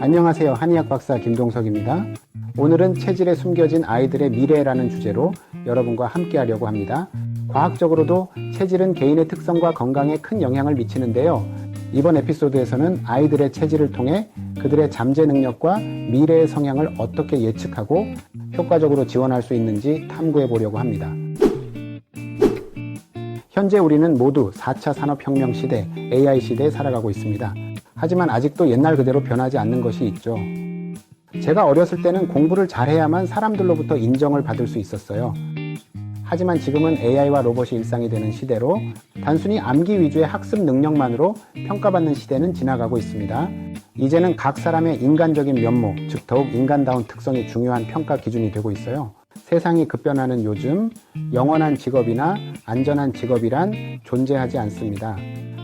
안녕하세요. 한의학 박사 김동석입니다. 오늘은 체질에 숨겨진 아이들의 미래라는 주제로 여러분과 함께 하려고 합니다. 과학적으로도 체질은 개인의 특성과 건강에 큰 영향을 미치는데요. 이번 에피소드에서는 아이들의 체질을 통해 그들의 잠재 능력과 미래의 성향을 어떻게 예측하고 효과적으로 지원할 수 있는지 탐구해 보려고 합니다. 현재 우리는 모두 4차 산업혁명 시대, AI 시대에 살아가고 있습니다. 하지만 아직도 옛날 그대로 변하지 않는 것이 있죠. 제가 어렸을 때는 공부를 잘해야만 사람들로부터 인정을 받을 수 있었어요. 하지만 지금은 AI와 로봇이 일상이 되는 시대로 단순히 암기 위주의 학습 능력만으로 평가받는 시대는 지나가고 있습니다. 이제는 각 사람의 인간적인 면모, 즉 더욱 인간다운 특성이 중요한 평가 기준이 되고 있어요. 세상이 급변하는 요즘 영원한 직업이나 안전한 직업이란 존재하지 않습니다.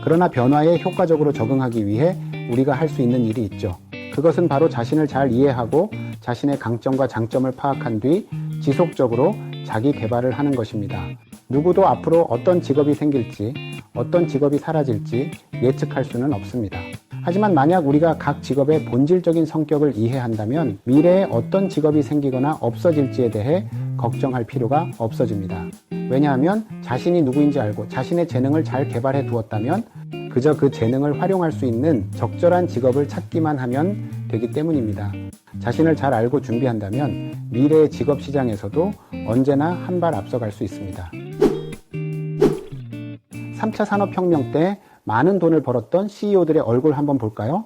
그러나 변화에 효과적으로 적응하기 위해 우리가 할 수 있는 일이 있죠. 그것은 바로 자신을 잘 이해하고 자신의 강점과 장점을 파악한 뒤 지속적으로 자기 개발을 하는 것입니다. 누구도 앞으로 어떤 직업이 생길지, 어떤 직업이 사라질지 예측할 수는 없습니다. 하지만 만약 우리가 각 직업의 본질적인 성격을 이해한다면 미래에 어떤 직업이 생기거나 없어질지에 대해 걱정할 필요가 없어집니다. 왜냐하면 자신이 누구인지 알고 자신의 재능을 잘 개발해 두었다면 그저 그 재능을 활용할 수 있는 적절한 직업을 찾기만 하면 되기 때문입니다. 자신을 잘 알고 준비한다면 미래의 직업 시장에서도 언제나 한 발 앞서갈 수 있습니다. 3차 산업혁명 때 많은 돈을 벌었던 CEO들의 얼굴 한번 볼까요?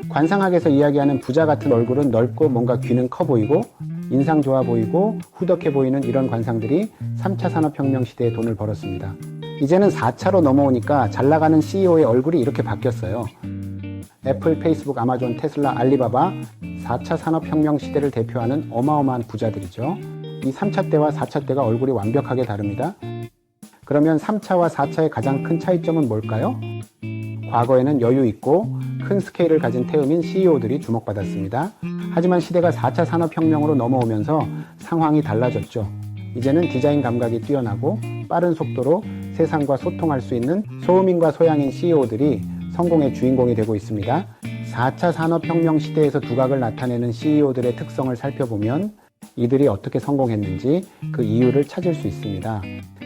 관상학에서 이야기하는 부자 같은 얼굴은 넓고 뭔가 귀는 커 보이고 인상 좋아 보이고 후덕해 보이는 이런 관상들이 3차 산업혁명 시대에 돈을 벌었습니다. 이제는 4차로 넘어오니까 잘 나가는 CEO의 얼굴이 이렇게 바뀌었어요. 애플, 페이스북, 아마존, 테슬라, 알리바바 4차 산업혁명 시대를 대표하는 어마어마한 부자들이죠. 이 3차 때와 4차 때가 얼굴이 완벽하게 다릅니다. 그러면 3차와 4차의 가장 큰 차이점은 뭘까요? 과거에는 여유 있고 큰 스케일을 가진 태음인 CEO들이 주목받았습니다. 하지만 시대가 4차 산업혁명으로 넘어오면서 상황이 달라졌죠. 이제는 디자인 감각이 뛰어나고 빠른 속도로 세상과 소통할 수 있는 소음인과 소양인 CEO들이 성공의 주인공이 되고 있습니다. 4차 산업혁명 시대에서 두각을 나타내는 CEO들의 특성을 살펴보면 이들이 어떻게 성공했는지 그 이유를 찾을 수 있습니다.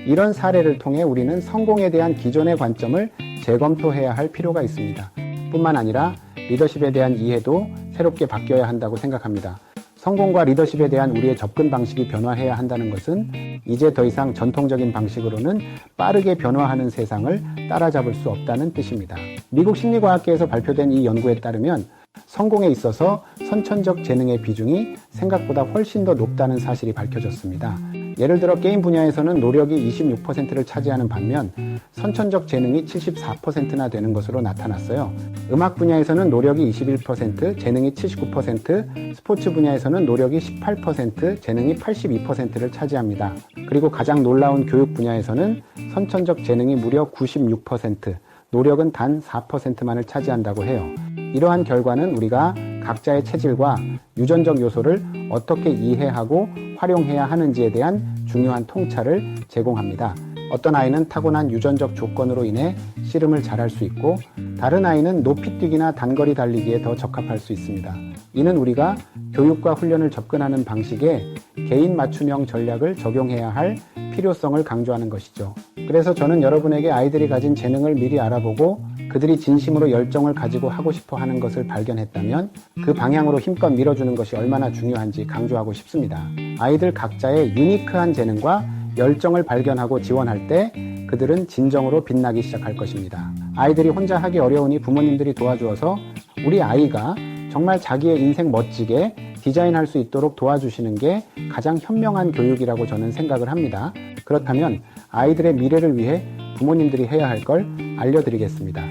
이런 사례를 통해 우리는 성공에 대한 기존의 관점을 재검토해야 할 필요가 있습니다. 뿐만 아니라 리더십에 대한 이해도 새롭게 바뀌어야 한다고 생각합니다. 성공과 리더십에 대한 우리의 접근 방식이 변화해야 한다는 것은 이제 더 이상 전통적인 방식으로는 빠르게 변화하는 세상을 따라잡을 수 없다는 뜻입니다. 미국 심리과학계에서 발표된 이 연구에 따르면 성공에 있어서 선천적 재능의 비중이 생각보다 훨씬 더 높다는 사실이 밝혀졌습니다. 예를 들어 게임 분야에서는 노력이 26%를 차지하는 반면 선천적 재능이 74%나 되는 것으로 나타났어요. 음악 분야에서는 노력이 21%, 재능이 79%, 스포츠 분야에서는 노력이 18%, 재능이 82%를 차지합니다. 그리고 가장 놀라운 교육 분야에서는 선천적 재능이 무려 96%, 노력은 단 4%만을 차지한다고 해요. 이러한 결과는 우리가 각자의 체질과 유전적 요소를 어떻게 이해하고 활용해야 하는지에 대한 중요한 통찰을 제공합니다. 어떤 아이는 타고난 유전적 조건으로 인해 씨름을 잘할 수 있고 다른 아이는 높이뛰기나 단거리 달리기에 더 적합할 수 있습니다. 이는 우리가 교육과 훈련을 접근하는 방식에 개인 맞춤형 전략을 적용해야 할 필요성을 강조하는 것이죠. 그래서 저는 여러분에게 아이들이 가진 재능을 미리 알아보고 그들이 진심으로 열정을 가지고 하고 싶어 하는 것을 발견했다면 그 방향으로 힘껏 밀어주는 것이 얼마나 중요한지 강조하고 싶습니다. 아이들 각자의 유니크한 재능과 열정을 발견하고 지원할 때 그들은 진정으로 빛나기 시작할 것입니다. 아이들이 혼자 하기 어려우니 부모님들이 도와주어서 우리 아이가 정말 자기의 인생 멋지게 디자인할 수 있도록 도와주시는 게 가장 현명한 교육이라고 저는 생각을 합니다. 그렇다면 아이들의 미래를 위해 부모님들이 해야 할 걸 알려드리겠습니다.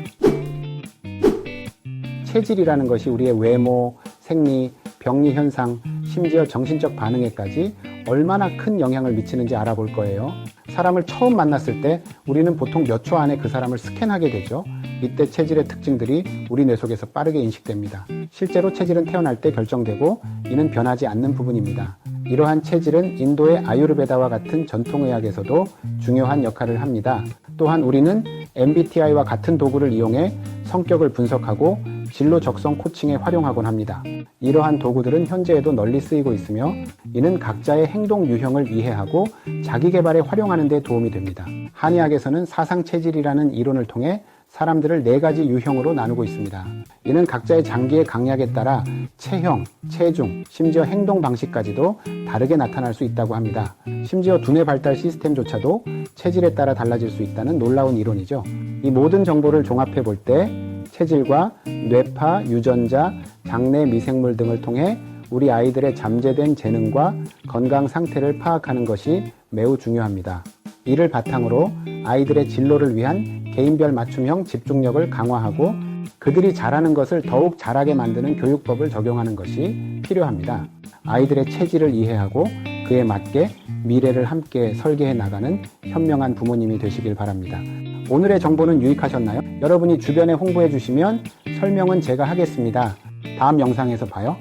체질이라는 것이 우리의 외모, 생리, 병리 현상, 심지어 정신적 반응에까지 얼마나 큰 영향을 미치는지 알아볼 거예요. 사람을 처음 만났을 때 우리는 보통 몇 초 안에 그 사람을 스캔하게 되죠. 이때 체질의 특징들이 우리 뇌 속에서 빠르게 인식됩니다. 실제로 체질은 태어날 때 결정되고 이는 변하지 않는 부분입니다. 이러한 체질은 인도의 아유르베다와 같은 전통의학에서도 중요한 역할을 합니다. 또한 우리는 MBTI와 같은 도구를 이용해 성격을 분석하고 진로 적성 코칭에 활용하곤 합니다. 이러한 도구들은 현재에도 널리 쓰이고 있으며 이는 각자의 행동 유형을 이해하고 자기 개발에 활용하는 데 도움이 됩니다. 한의학에서는 사상체질이라는 이론을 통해 사람들을 4가지 유형으로 나누고 있습니다. 이는 각자의 장기의 강약에 따라 체형, 체중, 심지어 행동 방식까지도 다르게 나타날 수 있다고 합니다. 심지어 두뇌 발달 시스템조차도 체질에 따라 달라질 수 있다는 놀라운 이론이죠. 이 모든 정보를 종합해 볼 때 체질과 뇌파, 유전자, 장내 미생물 등을 통해 우리 아이들의 잠재된 재능과 건강 상태를 파악하는 것이 매우 중요합니다. 이를 바탕으로 아이들의 진로를 위한 개인별 맞춤형 집중력을 강화하고 그들이 잘하는 것을 더욱 잘하게 만드는 교육법을 적용하는 것이 필요합니다. 아이들의 체질을 이해하고 그에 맞게 미래를 함께 설계해 나가는 현명한 부모님이 되시길 바랍니다. 오늘의 정보는 유익하셨나요? 여러분이 주변에 홍보해 주시면 설명은 제가 하겠습니다. 다음 영상에서 봐요.